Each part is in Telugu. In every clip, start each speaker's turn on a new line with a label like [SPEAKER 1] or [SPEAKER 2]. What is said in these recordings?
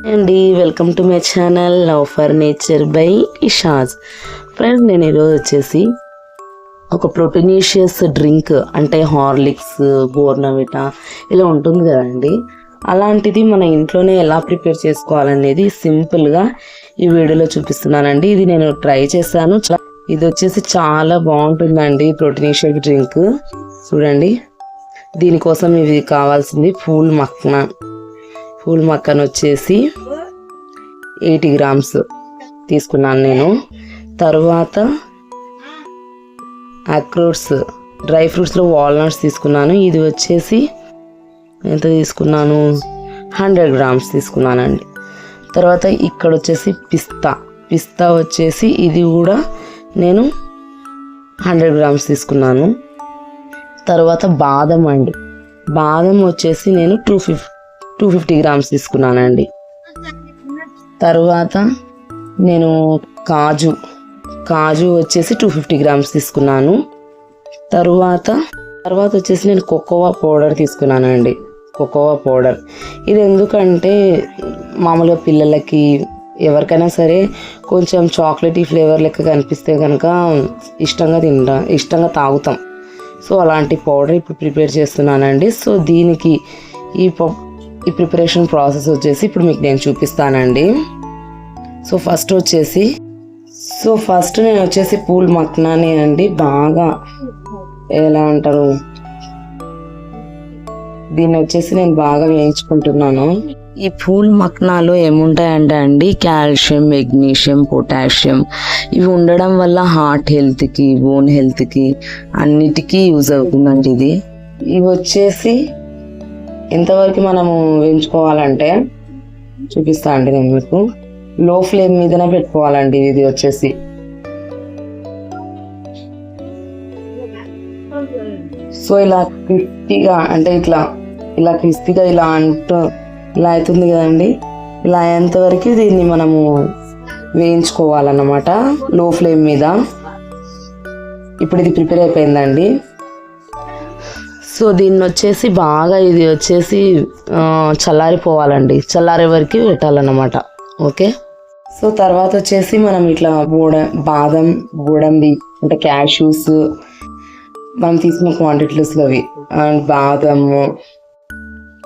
[SPEAKER 1] అండి welcome to my channel love for nature by Ishaz. Friends, నేను ఈరోజు వచ్చేసి ఒక ప్రోటీనిషియస్ డ్రింక్ అంటే హార్లిక్స్, బోర్నవిటా ఇలా ఉంటుంది కదండి, అలాంటిది మన ఇంట్లోనే ఎలా ప్రిపేర్ చేసుకోవాలనేది సింపుల్గా ఈ వీడియోలో చూపిస్తున్నానండి. ఇది నేను ట్రై చేశాను. ఇది వచ్చేసి చాలా బాగుంటుందండి ప్రోటీనిషియస్ డ్రింక్. చూడండి, దీనికోసం ఇవి కావాల్సింది ఫూల్ మక్కన్ వచ్చేసి 80 గ్రామ్స్ తీసుకున్నాను నేను. తర్వాత అక్రోట్స్, డ్రై ఫ్రూట్స్లో వాల్నట్స్ తీసుకున్నాను. ఇది వచ్చేసి ఎంత తీసుకున్నాను, 100 గ్రామ్స్ తీసుకున్నానండి. తర్వాత ఇక్కడ వచ్చేసి పిస్తా వచ్చేసి ఇది కూడా నేను 100 గ్రామ్స్ తీసుకున్నాను. తర్వాత బాదం వచ్చేసి నేను 250 గ్రామ్స్ తీసుకున్నానండి. తర్వాత నేను కాజు వచ్చేసి 250 గ్రామ్స్ తీసుకున్నాను. తర్వాత వచ్చేసి నేను కోకోవా పౌడర్ తీసుకున్నానండి. కోకోవా పౌడర్ ఇది ఎందుకంటే మామూలుగా పిల్లలకి ఎవరికైనా సరే కొంచెం చాక్లెటీ ఫ్లేవర్ లెక్క కనిపిస్తే కనుక ఇష్టంగా తాగుతాం. సో అలాంటి పౌడర్ ఇప్పుడు ప్రిపేర్ చేస్తున్నానండి. సో దీనికి ఈ ప్రిపరేషన్ ప్రాసెస్ వచ్చేసి ఇప్పుడు మీకు నేను చూపిస్తానండి. సో ఫస్ట్ నేను వచ్చేసి పూల్ మక్నాని అండి బాగా ఎలా అంటారు, దీన్ని వచ్చేసి నేను బాగా వేయించుకుంటున్నాను. ఈ పూల్ మక్నాలో ఏముంటాయంటే అండి, కాల్షియం, మెగ్నీషియం, పొటాషియం ఇవి ఉండడం వల్ల హార్ట్ హెల్త్కి, బోన్ హెల్త్కి అన్నిటికీ యూజ్ అవుతుందండి. ఇవి వచ్చేసి ఎంతవరకు మనము వేయించుకోవాలంటే చూపిస్తా అండి నేను మీకు. లో ఫ్లేమ్ మీదనే పెట్టుకోవాలండి. ఇది వచ్చేసి సో ఇలా క్రిస్పీగా అంటే ఇలా క్రిస్పీగా ఇలా అవుతుంది కదండి. ఇలా అయ్యేంత వరకు దీన్ని మనము వేయించుకోవాలన్నమాట లో ఫ్లేమ్ మీద. ఇప్పుడు ఇది ప్రిపేర్ అయిపోయిందండి. సో దీన్ని వచ్చేసి బాగా ఇది వచ్చేసి చల్లారిపోవాలండి, చల్లారే వరకు పెట్టాలన్నమాట. ఓకే. సో తర్వాత వచ్చేసి మనం ఇట్లా బాదం, గోడంబి అంటే క్యాష్యూస్ మనం తీసుకున్న క్వాంటిటీస్లో అవి అండ్ బాదము,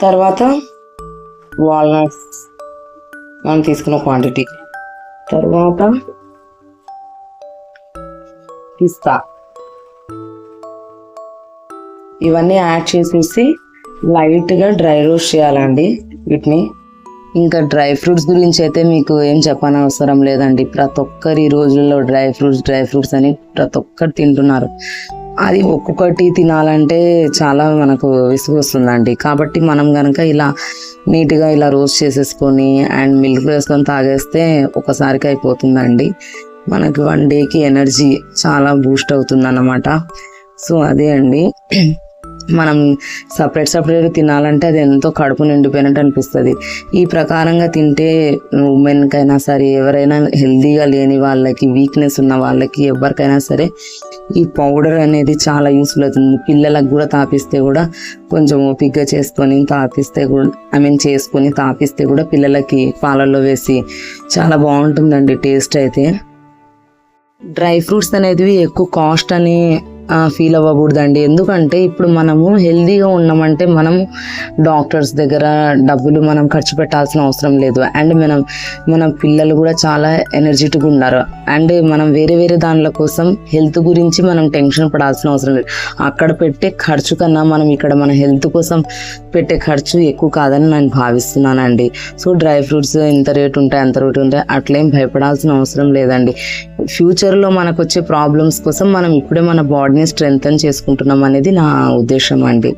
[SPEAKER 1] తర్వాత వాల్నట్స్ మనం తీసుకున్న క్వాంటిటీ, తర్వాత పిస్తా ఇవన్నీ యాడ్ చేసేసి లైట్గా డ్రై రోస్ట్ చేయాలండి వీటిని. ఇంకా డ్రై ఫ్రూట్స్ గురించి అయితే మీకు ఏం చెప్పనవసరం లేదండి. ప్రతి ఒక్కరు ఈ రోజుల్లో డ్రై ఫ్రూట్స్ అని ప్రతి ఒక్కరు తింటున్నారు. అది ఒక్కొక్కటి తినాలంటే చాలా మనకు విసుగు వస్తుందండి. కాబట్టి మనం కనుక ఇలా నీట్గా ఇలా రోస్ట్ చేసేసుకొని అండ్ మిల్క్ వేసుకొని తాగేస్తే ఒకసారికి అయిపోతుందండి. మనకి 1 డేకి ఎనర్జీ చాలా బూస్ట్ అవుతుంది అన్నమాట. సో అదే అండి, మనం సపరేట్ తినాలంటే అది ఎంతో కడుపు నిండిపోయినట్టు అనిపిస్తుంది. ఈ ప్రకారంగా తింటే ఉమెన్కైనా సరే, ఎవరైనా హెల్తీగా లేని వాళ్ళకి, వీక్నెస్ ఉన్న వాళ్ళకి, ఎవరికైనా సరే ఈ పౌడర్ అనేది చాలా యూస్ఫుల్ అవుతుంది. పిల్లలకు కూడా తాపిస్తే కూడా కొంచెం ఓపిక్గా చేసుకొని తాపిస్తే కూడా పిల్లలకి పాలల్లో వేసి చాలా బాగుంటుందండి టేస్ట్ అయితే. డ్రై ఫ్రూట్స్ అనేవి ఎక్కువ కాస్ట్ అని ఫీల్ అవ్వకూడదండి. ఎందుకంటే ఇప్పుడు మనము హెల్తీగా ఉన్నామంటే మనము డాక్టర్స్ దగ్గర డబ్బులు మనం ఖర్చు పెట్టాల్సిన అవసరం లేదు. అండ్ మన పిల్లలు కూడా చాలా ఎనర్జెటిక్గా ఉన్నారు. అండ్ మనం వేరే దానిల కోసం హెల్త్ గురించి మనం టెన్షన్ పడాల్సిన అవసరం లేదు. అక్కడ పెట్టే ఖర్చు కన్నా మనం ఇక్కడ మన హెల్త్ కోసం పెట్టే ఖర్చు ఎక్కువ కాదని నేను భావిస్తున్నానండి. సో డ్రై ఫ్రూట్స్ ఎంత రేటు ఉంటాయి అంత రేటు ఉంటాయి అట్లేం భయపడాల్సిన అవసరం లేదండి. ఫ్యూచర్లో మనకు వచ్చే ప్రాబ్లమ్స్ కోసం మనం ఇప్పుడే మన బాడీని స్ట్రెంగ్తన్ చేసుకుంటున్నాం అనేది నా ఉద్దేశం అండి.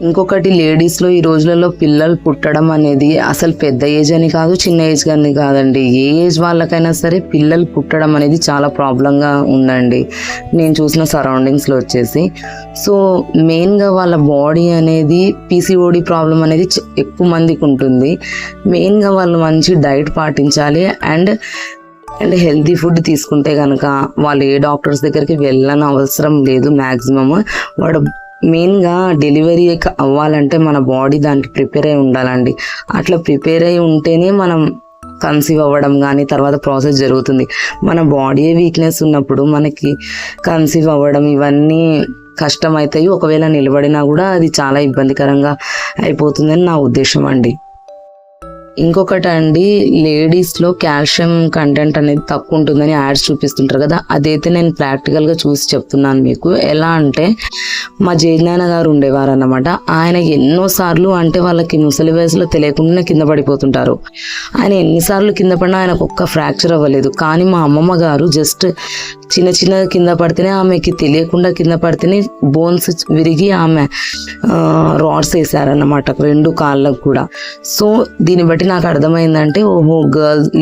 [SPEAKER 1] ఇంకొకటి, లేడీస్లో ఈ రోజులలో పిల్లలు పుట్టడం అనేది అసలు పెద్ద ఏజ్ అని కాదు, చిన్న ఏజ్ అని కాదండి. ఏ ఏజ్ వాళ్ళకైనా సరే పిల్లలు పుట్టడం అనేది చాలా ప్రాబ్లంగా ఉందండి నేను చూసిన సరౌండింగ్స్లో వచ్చేసి. సో మెయిన్గా వాళ్ళ బాడీ అనేది PCOD ప్రాబ్లం అనేది ఎక్కువ మందికి ఉంటుంది. మెయిన్గా వాళ్ళు మంచి డైట్ పాటించాలి అండ్ హెల్తీ ఫుడ్ తీసుకుంటే కనుక వాళ్ళు ఏ డాక్టర్స్ దగ్గరికి వెళ్ళని అవసరం లేదు. మ్యాక్సిమమ్ మెయిన్గా డెలివరీ అవ్వాలంటే మన బాడీ దానికి ప్రిపేర్ అయి ఉండాలండి. అట్లా ప్రిపేర్ అయి ఉంటేనే మనం కన్సీవ్ అవ్వడం కానీ తర్వాత ప్రాసెస్ జరుగుతుంది. మన బాడీ వీక్నెస్ ఉన్నప్పుడు మనకి కన్సీవ్ అవ్వడం ఇవన్నీ కష్టం అవుతాయి. ఒకవేళ నిలబడినా కూడా అది చాలా ఇబ్బందికరంగా అయిపోతుందని నా ఉద్దేశం అండి. ఇంకొకటి అండి, లేడీస్లో కాల్షియం కంటెంట్ అనేది తక్కువ ఉంటుందని యాడ్స్ చూపిస్తుంటారు కదా, అదైతే నేను ప్రాక్టికల్గా చూసి చెప్తున్నాను మీకు. ఎలా అంటే మా జయజ్ఞాన గారు ఉండేవారు అన్నమాట. ఆయన ఎన్నోసార్లు అంటే వాళ్ళకి ముసలి వయసులో తెలియకుండా కింద పడిపోతుంటారు. ఆయన ఎన్నిసార్లు కింద పడినా ఆయనకు ఒక్క ఫ్రాక్చర్ అవ్వలేదు. కానీ మా అమ్మమ్మ గారు జస్ట్ చిన్న చిన్న కింద పడితేనే, ఆమెకి తెలియకుండా కింద పడితేనే బోన్స్ విరిగి ఆమె రాడ్స్ వేసారన్నమాట 2 కాళ్ళకు కూడా. సో దీన్ని బట్టి నాకు అర్థమైందంటే ఓహో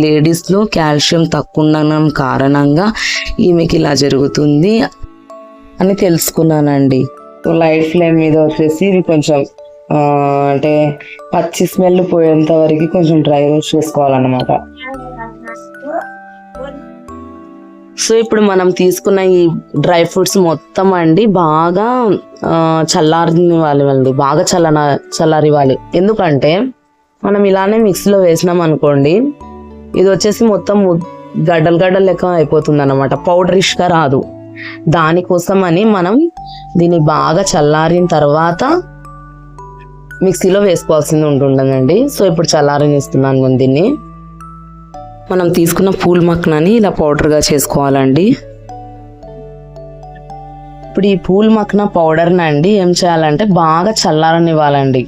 [SPEAKER 1] లేడీస్లో కాల్షియం తక్కువ ఉండడం కారణంగా ఈమెకి ఇలా జరుగుతుంది అని తెలుసుకున్నానండి. లైట్ ఫ్లేమ్ మీద వచ్చేసి ఇది కొంచెం అంటే పచ్చి స్మెల్ పోయేంత వరకు కొంచెం డ్రై రోస్ట్ చేసుకోవాలన్నమాట. సో ఇప్పుడు మనం తీసుకున్న ఈ డ్రై ఫ్రూట్స్ మొత్తం అండి బాగా చల్లారివ్వాలి, బాగా చల్లారివ్వాలి. ఎందుకంటే మనం ఇలానే మిక్సీలో వేసినాం అనుకోండి, ఇది వచ్చేసి మొత్తం గడ్డలు లెక్క అయిపోతుంది అన్నమాట, పౌడరిష్గా రాదు. దానికోసం అని మనం దీన్ని బాగా చల్లారిన తర్వాత మిక్సీలో వేసుకోవాల్సింది ఉంటుండదండి. సో ఇప్పుడు చల్లారనిస్తున్నాను నేను దీన్ని. మనం తీసుకున్న పూల్ మక్నాని ఇలా పౌడర్గా చేసుకోవాలండి. ఇప్పుడు ఈ పూల్ మక్నా పౌడర్ని అండి ఏం చేయాలంటే బాగా చల్లారనివ్వాలండి.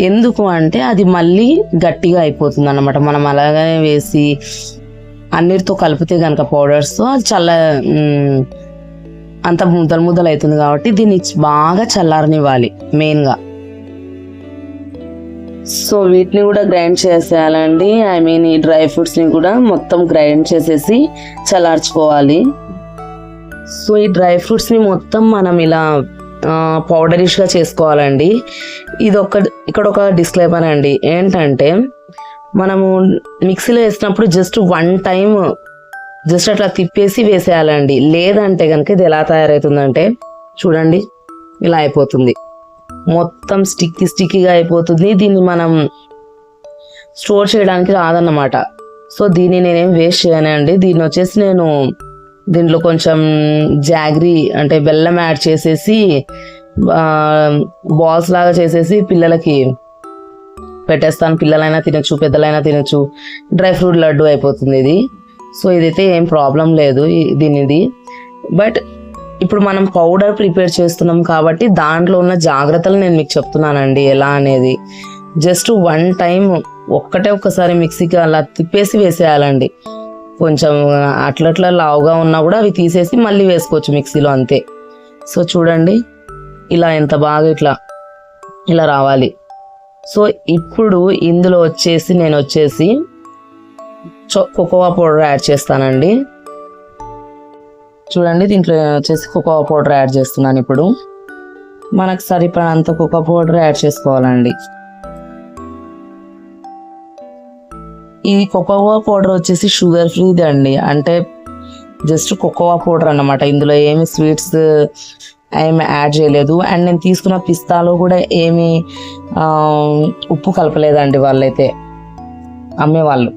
[SPEAKER 1] ఎందుకు అంటే అది మళ్ళీ గట్టిగా అయిపోతుంది అన్నమాట. మనం అలాగే వేసి అన్నిటితో కలిపితే కనుక పౌడర్స్తో అది అంత ముద్దలు అవుతుంది. కాబట్టి దీన్ని బాగా చల్లారనివ్వాలి మెయిన్గా. సో వీటిని కూడా గ్రైండ్ చేసేయాలండి. ఈ డ్రై ఫ్రూట్స్ని కూడా మొత్తం గ్రైండ్ చేసేసి చల్లార్చుకోవాలి. సో ఈ డ్రై ఫ్రూట్స్ని మొత్తం మనం ఇలా పౌడరిష్గా చేసుకోవాలండి. ఇక్కడ ఒక డిస్క్లైమర్ అండి, ఏంటంటే మనము మిక్సీలో వేసినప్పుడు జస్ట్ 1 టైం జస్ట్ అట్లా తిప్పేసి వేసేయాలండి. లేదంటే కనుక ఇది ఎలా తయారవుతుందంటే చూడండి ఇలా అయిపోతుంది, మొత్తం స్టిక్కీగా అయిపోతుంది. దీన్ని మనం స్టోర్ చేయడానికి రాదన్నమాట. సో దీన్ని నేనేం వేస్ట్ చేయనండి. దీన్ని వచ్చేసి నేను దీంట్లో కొంచెం జాగ్రీ అంటే బెల్లం యాడ్ చేసేసి బాల్స్ లాగా చేసేసి పిల్లలకి పెట్టేస్తాను. పిల్లలైనా తినచ్చు, పెద్దలైనా తినచ్చు. డ్రై ఫ్రూట్ లడ్డు అయిపోతుంది ఇది. సో ఇదైతే ఏం ప్రాబ్లం లేదు దీనిది. బట్ ఇప్పుడు మనం పౌడర్ ప్రిపేర్ చేస్తున్నాం కాబట్టి దాంట్లో ఉన్న జాగ్రత్తలు నేను మీకు చెప్తున్నానండి ఎలా అనేది. జస్ట్ 1 టైం ఒక్కసారి మిక్సీకి అలా తిప్పేసి వేసేయాలండి. కొంచెం అట్లట్లా లావుగా ఉన్నా కూడా అవి తీసేసి మళ్ళీ వేసుకోవచ్చు మిక్సీలో, అంతే. సో చూడండి ఇలా ఎంత బాగా ఇలా రావాలి. సో ఇప్పుడు ఇందులో నేను వచ్చేసి కోకోవా పౌడర్ యాడ్ చేస్తానండి. చూడండి దీంట్లో వచ్చేసి కోకోవా పౌడర్ యాడ్ చేస్తున్నాను. ఇప్పుడు మనకు సరిపడంత కోకో పౌడర్ యాడ్ చేసుకోవాలండి. ఈ కోకోవా పౌడర్ వచ్చేసి షుగర్ ఫ్రీది అండి, అంటే జస్ట్ కోకోవా పౌడర్ అన్నమాట. ఇందులో ఏమి స్వీట్స్ ఏమి యాడ్ చేయలేదు. అండ్ నేను తీసుకున్న పిస్తాలో కూడా ఏమి ఉప్పు కలపలేదండి వాళ్ళైతే అమ్మేవాళ్ళు,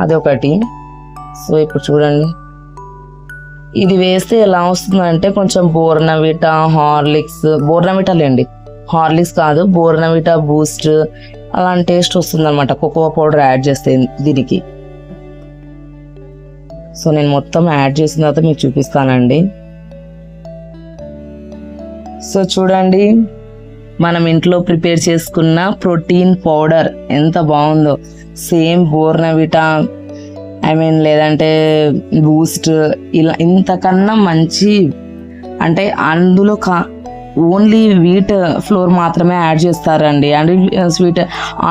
[SPEAKER 1] అదొకటి. సో ఇప్పుడు చూడండి ఇది వేస్తే ఎలా వస్తుందంటే కొంచెం బోర్నవిటా హార్లిక్స్ కాదు, బోర్నవిటా బూస్ట్ అలాంటి టేస్ట్ వస్తుంది అనమాట కోకోవా పౌడర్ యాడ్ చేస్తే దీనికి. సో నేను మొత్తం యాడ్ చేసిన తర్వాత మీకు చూపిస్తానండి. సో చూడండి మనం ఇంట్లో ప్రిపేర్ చేసుకున్న ప్రోటీన్ పౌడర్ ఎంత బాగుందో. సేమ్ బోర్నవిటా లేదంటే బూస్ట్ ఇలా ఇంతకన్నా మంచి, అంటే అందులో ఓన్లీ వీట్ ఫ్లోర్ మాత్రమే యాడ్ చేస్తారండి. And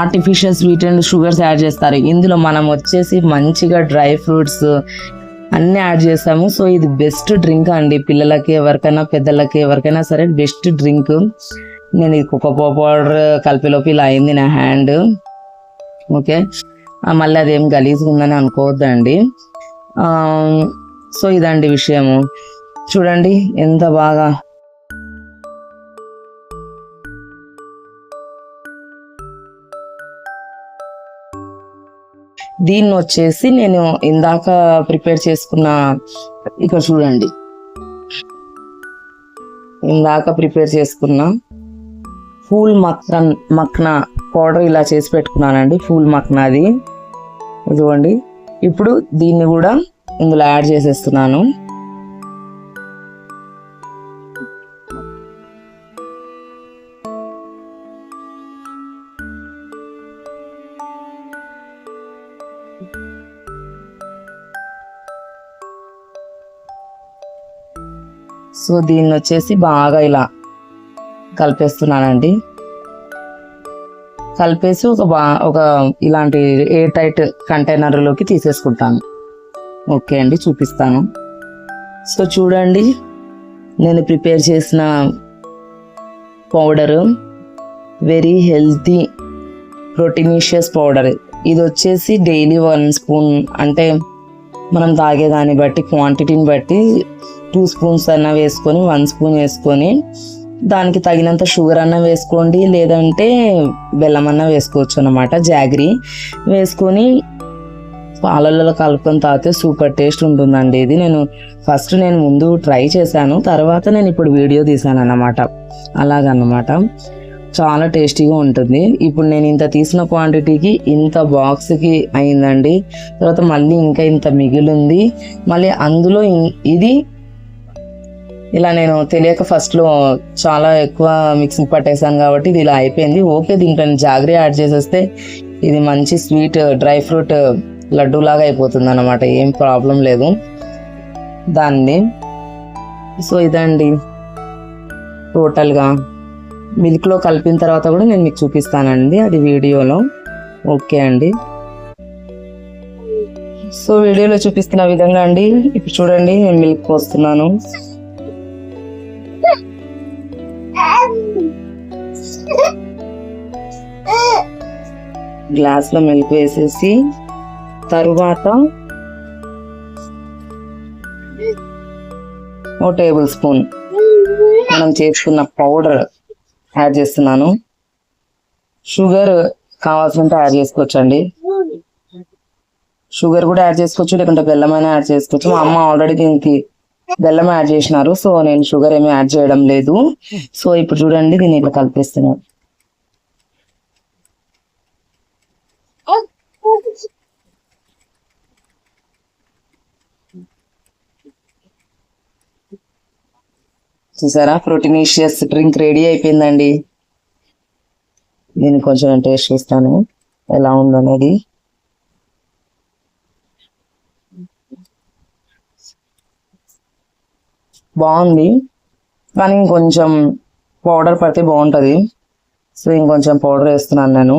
[SPEAKER 1] artificial sweet and sugars add చేస్తారు. ఇందులో మనం వచ్చేసి మంచిగా డ్రై ఫ్రూట్స్ అన్నీ యాడ్ చేస్తాము. సో ఇది బెస్ట్ డ్రింక్ అండి, పిల్లలకి ఎవరికైనా పెద్దలకి ఎవరికైనా సరే బెస్ట్ డ్రింక్. నేను ఇది కోకో పౌడర్ కలిపేలోపు ఇలా అయింది నా హ్యాండ్. ఓకే, మళ్ళీ అదేం గలీజ్గా ఉందని అనుకోవద్దండి. సో ఇదండి విషయము. చూడండి ఎంత బాగా దీన్ని వచ్చేసి నేను ఇందాక ప్రిపేర్ చేసుకున్న, ఇక్కడ చూడండి, ఇందాక ప్రిపేర్ చేసుకున్న ఫూల్ మక్నా పౌడర్ ఇలా చేసి పెట్టుకున్నానండి. ఫూల్ మక్నాది ఇదిగోండి. ఇప్పుడు దీన్ని కూడా ఇందులో యాడ్ చేసేస్తున్నాను. సో దీన్ని వచ్చేసి బాగా ఇలా కలిపేస్తున్నానండి. కలిపేసి ఒక ఇలాంటి ఎయిర్ టైట్ కంటైనర్లోకి తీసేసుకుంటాను. ఓకే అండి, చూపిస్తాను. సో చూడండి, నేను ప్రిపేర్ చేసిన powder very healthy proteinaceous powder. ఇది వచ్చేసి డైలీ 1 స్పూన్, అంటే మనం తాగేదాన్ని బట్టి క్వాంటిటీని బట్టి 2 స్పూన్స్ అన్న వేసుకొని 1 స్పూన్ వేసుకొని దానికి తగినంత షుగర్ అన్న వేసుకోండి, లేదంటే బెల్లం అన్న వేసుకోవచ్చు అన్నమాట. జాగరీ వేసుకొని పాలల్లో కలుపుకొని తాగితే సూపర్ టేస్ట్ ఉంటుందండి. ఇది నేను ముందు ట్రై చేశాను, తర్వాత నేను ఇప్పుడు వీడియో తీసాను అన్నమాట. అలాగన్నమాట, చాలా టేస్టీగా ఉంటుంది. ఇప్పుడు నేను ఇంత తీసిన క్వాంటిటీకి ఇంత బాక్స్కి అయిందండి. తర్వాత మళ్ళీ ఇంకా ఇంత మిగిలింది. మళ్ళీ అందులో ఇది ఇలా నేను తెలియక ఫస్ట్లో చాలా ఎక్కువ మిక్సింగ్ పట్టేశాను కాబట్టి ఇది ఇలా అయిపోయింది. ఓకే, దీంట్లో జాగరీ యాడ్ చేసేస్తే ఇది మంచి స్వీట్ డ్రై ఫ్రూట్ లడ్డు లాగా అయిపోతుంది అన్నమాట. ఏం ప్రాబ్లం లేదు దాన్ని. సో ఇదండి టోటల్గా. మిల్క్లో కలిపిన తర్వాత కూడా నేను మీకు చూపిస్తానండి, అది వీడియోలో. ఓకే అండి, సో వీడియోలో చూపిస్తున్న విధంగా అండి. ఇప్పుడు చూడండి, నేను మిల్క్ పోస్తున్నాను. గ్లాస్లో మిల్క్ వేసేసి తరువాత 1 టేబుల్ స్పూన్ మనం చేసుకున్న పౌడర్ యాడ్ చేస్తున్నాను. షుగర్ కావాల్సినంత యాడ్ చేసుకోవచ్చు అండి. షుగర్ కూడా యాడ్ చేసుకోవచ్చు, లేకుంటే బెల్లం అయినా యాడ్ చేసుకోవచ్చు. మా అమ్మ ఆల్రెడీ దీనికి బెల్లం యాడ్ చేసినారు, సో నేను షుగర్ ఏమీ యాడ్ చేయడం లేదు. సో ఇప్పుడు చూడండి, దీన్ని ఇట్లా కలిపేస్తున్నాను. చూసారా, ప్రోటీనిషియస్ డ్రింక్ రెడీ అయిపోయిందండి. దీన్ని కొంచెం టేస్ట్ చేస్తాను ఎలా ఉందనేది. బాగుంది, కానీ ఇంకొంచెం పౌడర్ పడితే బాగుంటుంది. సో ఇంకొంచెం పౌడర్ వేస్తున్నాను నేను.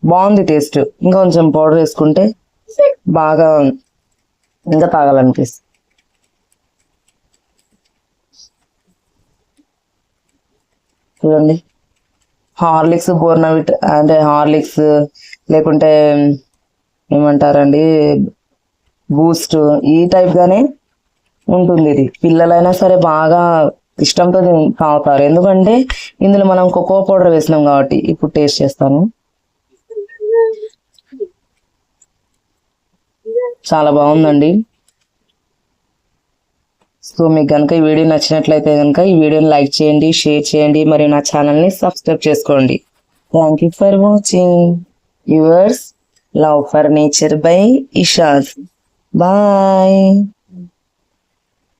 [SPEAKER 1] బాగుంది టేస్ట్, ఇంకొంచెం పౌడర్ వేసుకుంటే బాగా ఇంకా తాగాలనిపిస్తుంది. చూడండి, హార్లిక్స్, బోర్నవిట్, అంటే హార్లిక్స్ లేకుంటే ఏమంటారండి బూస్ట్, ఈ టైప్ గానే ఉంటుంది. ఇది పిల్లలైనా సరే బాగా ఇష్టంతో తాగుతారు, ఎందుకంటే ఇందులో మనం కోకో పౌడర్ వేసినాం కాబట్టి. ఇప్పుడు టేస్ట్ చేస్తాను. చాలా బాగుందండి. సో మీకు కనుక ఈ వీడియో నచ్చినట్లయితే కనుక ఈ వీడియోని లైక్ చేయండి, షేర్ చేయండి, మరియు నా ఛానల్ని సబ్స్క్రైబ్ చేసుకోండి. Thank you for watching. Yours love for nature by Ishad. Bye.